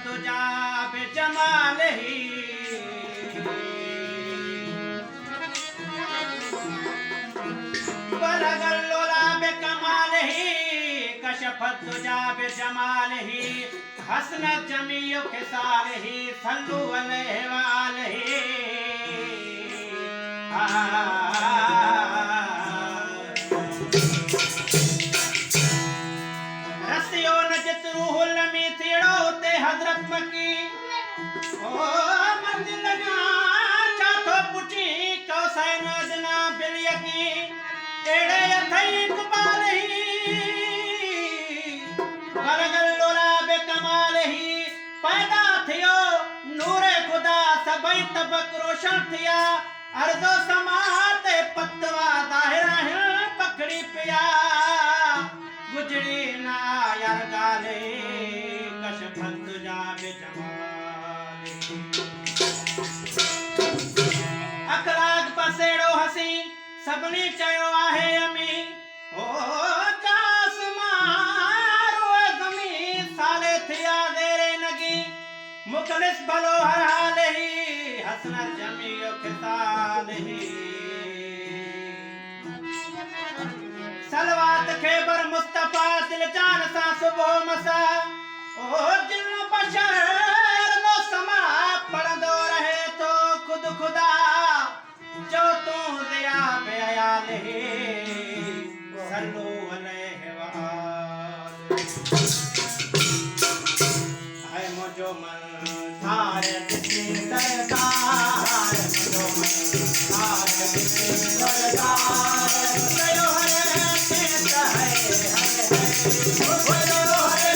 तुझा बेजमाल ही बलगल्लोला बेकमाल ही कशफत तुझा बेजमाल ही हसनत जमीयो खिसाल ही सल्लु अलैहि वालही रसियो न जितरू लमी थीड़ो ते हजरत मकी ओ मंदिर लगा चाथो पुटी कौसैन अदना बिल यकी एड़े अथई इकबाल ही बरगल्लोला बेकमाल ही पैदा थियो नूरे खुदा सबई तबक रोशन थिया अर्जो समाते पतवा दाहिरा है पकड़ी पिया गुजरी ना यार गाले कशफत तुझा बेजमाल अखलाक पसेड़ो हसी सबनी चयो आहे अमी ओ जास मारो जमी साले थिया देरे नगी मुखलिस भलो हर हाल ही हसनत जमीयो खिसाल ही सलवात खेबर मुस्तफा दिल जान सा सुबह मसा ओ जिन बशर नो समा पढ़दो रहे तो खुद खुदा जो तू रिया पे आयाल ही सल्लु अलैहि वाल है मुझो मन थारे दिल सरदार मुझो मन थारे दिल सरदार कयो है कहता है बोलो है